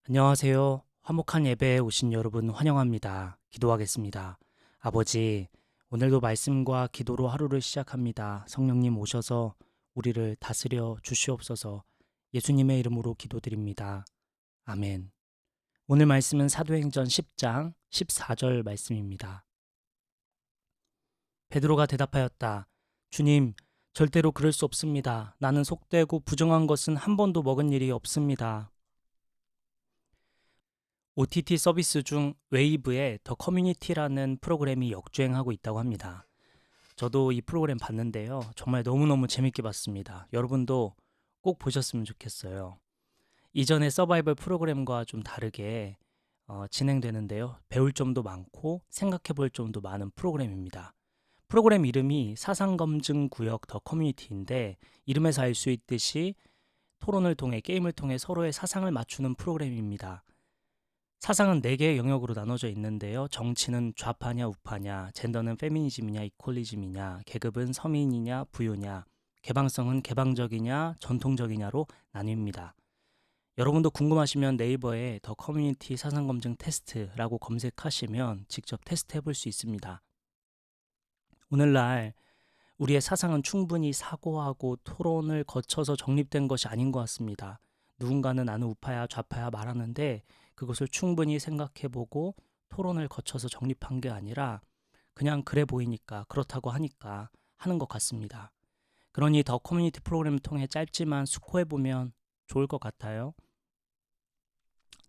안녕하세요. 화목한 예배에 오신 여러분 환영합니다. 기도하겠습니다. 아버지, 오늘도 말씀과 기도로 하루를 시작합니다. 성령님 오셔서 우리를 다스려 주시옵소서. 예수님의 이름으로 기도드립니다. 아멘. 오늘 말씀은 사도행전 10장 14절 말씀입니다. 베드로가 대답하였다. 주님, 절대로 그럴 수 없습니다. 나는 속되고 부정한 것은 한 번도 먹은 일이 없습니다. OTT 서비스 중 웨이브의 더 커뮤니티라는 프로그램이 역주행하고 있다고 합니다. 저도 이 프로그램 봤는데요. 정말 너무너무 재밌게 봤습니다. 여러분도 꼭 보셨으면 좋겠어요. 이전의 서바이벌 프로그램과 좀 다르게 진행되는데요. 배울 점도 많고 생각해 볼 점도 많은 프로그램입니다. 프로그램 이름이 사상검증구역 더 커뮤니티인데 이름에서 알 수 있듯이 토론을 통해 게임을 통해 서로의 사상을 맞추는 프로그램입니다. 사상은 4개의 영역으로 나눠져 있는데요. 정치는 좌파냐 우파냐, 젠더는 페미니즘이냐 이퀄리즘이냐, 계급은 서민이냐 부유냐, 개방성은 개방적이냐 전통적이냐로 나뉩니다. 여러분도 궁금하시면 네이버에 더 커뮤니티 사상검증 테스트라고 검색하시면 직접 테스트 해볼 수 있습니다. 오늘날 우리의 사상은 충분히 사고하고 토론을 거쳐서 정립된 것이 아닌 것 같습니다. 누군가는 나는 우파야 좌파야 말하는데 그것을 충분히 생각해보고 토론을 거쳐서 정립한 게 아니라 그냥 그래 보이니까 그렇다고 하니까 하는 것 같습니다. 그러니 더 커뮤니티 프로그램을 통해 짧지만 숙고해보면 좋을 것 같아요.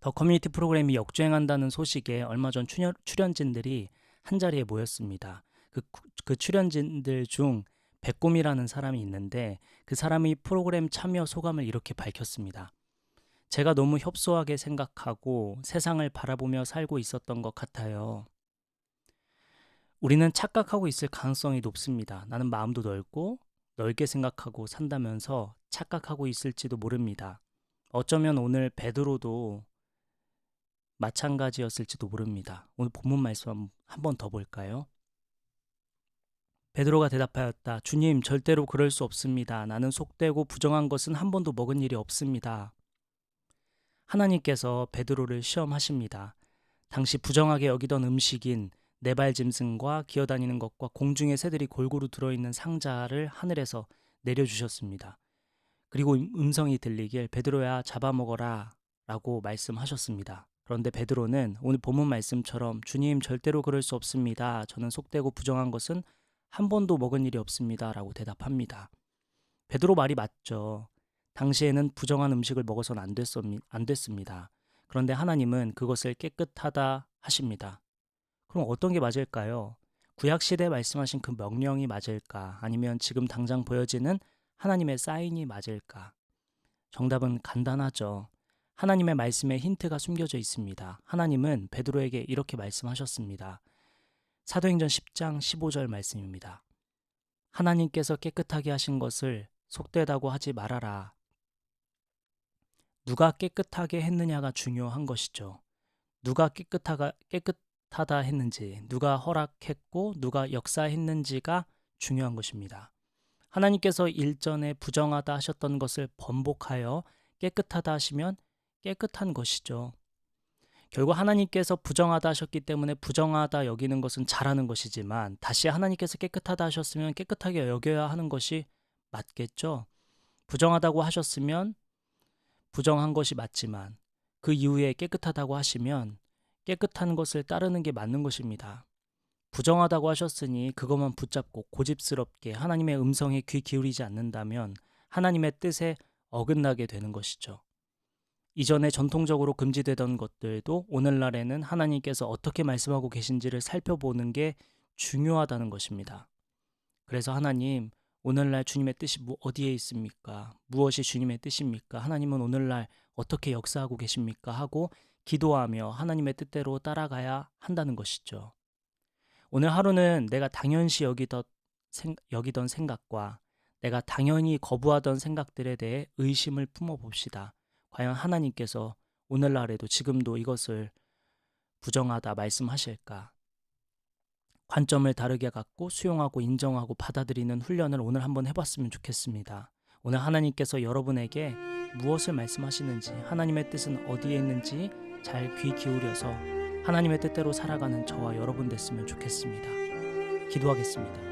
더 커뮤니티 프로그램이 역주행한다는 소식에 얼마 전 출연진들이 한자리에 모였습니다. 그 출연진들 중 백곰이라는 사람이 있는데 그 사람이 프로그램 참여 소감을 이렇게 밝혔습니다. 제가 너무 협소하게 생각하고 세상을 바라보며 살고 있었던 것 같아요. 우리는 착각하고 있을 가능성이 높습니다. 나는 마음도 넓고 넓게 생각하고 산다면서 착각하고 있을지도 모릅니다. 어쩌면 오늘 베드로도 마찬가지였을지도 모릅니다. 오늘 본문 말씀 한 번 더 볼까요? 베드로가 대답하였다. 주님, 절대로 그럴 수 없습니다. 나는 속되고 부정한 것은 한 번도 먹은 일이 없습니다. 하나님께서 베드로를 시험하십니다. 당시 부정하게 여기던 음식인 네발 짐승과 기어다니는 것과 공중의 새들이 골고루 들어있는 상자를 하늘에서 내려주셨습니다. 그리고 음성이 들리길 베드로야 잡아먹어라 라고 말씀하셨습니다. 그런데 베드로는 오늘 본문 말씀처럼 주님 절대로 그럴 수 없습니다. 저는 속되고 부정한 것은 한 번도 먹은 일이 없습니다. 라고 대답합니다. 베드로 말이 맞죠. 당시에는 부정한 음식을 먹어서는 안 됐습니다. 그런데 하나님은 그것을 깨끗하다 하십니다. 그럼 어떤 게 맞을까요? 구약시대에 말씀하신 그 명령이 맞을까? 아니면 지금 당장 보여지는 하나님의 사인이 맞을까? 정답은 간단하죠. 하나님의 말씀에 힌트가 숨겨져 있습니다. 하나님은 베드로에게 이렇게 말씀하셨습니다. 사도행전 10장 15절 말씀입니다. 하나님께서 깨끗하게 하신 것을 속되다고 하지 말아라. 누가 깨끗하게 했느냐가 중요한 것이죠. 누가 깨끗하다 했는지, 누가 허락했고 누가 역사했는지가 중요한 것입니다. 하나님께서 일전에 부정하다 하셨던 것을 번복하여 깨끗하다 하시면 깨끗한 것이죠. 결국 하나님께서 부정하다 하셨기 때문에 부정하다 여기는 것은 잘하는 것이지만 다시 하나님께서 깨끗하다 하셨으면 깨끗하게 여겨야 하는 것이 맞겠죠. 부정하다고 하셨으면 부정한 것이 맞지만 그 이후에 깨끗하다고 하시면 깨끗한 것을 따르는 게 맞는 것입니다. 부정하다고 하셨으니 그것만 붙잡고 고집스럽게 하나님의 음성에 귀 기울이지 않는다면 하나님의 뜻에 어긋나게 되는 것이죠. 이전에 전통적으로 금지되던 것들도 오늘날에는 하나님께서 어떻게 말씀하고 계신지를 살펴보는 게 중요하다는 것입니다. 그래서 하나님, 오늘날 주님의 뜻이 어디에 있습니까? 무엇이 주님의 뜻입니까? 하나님은 오늘날 어떻게 역사하고 계십니까? 하고 기도하며 하나님의 뜻대로 따라가야 한다는 것이죠. 오늘 하루는 내가 당연시 여기던 생각과 내가 당연히 거부하던 생각들에 대해 의심을 품어봅시다. 과연 하나님께서 오늘날에도 지금도 이것을 부정하다 말씀하실까? 관점을 다르게 갖고 수용하고 인정하고 받아들이는 훈련을 오늘 한번 해봤으면 좋겠습니다. 오늘 하나님께서 여러분에게 무엇을 말씀하시는지, 하나님의 뜻은 어디에 있는지 잘 귀 기울여서 하나님의 뜻대로 살아가는 저와 여러분 됐으면 좋겠습니다. 기도하겠습니다.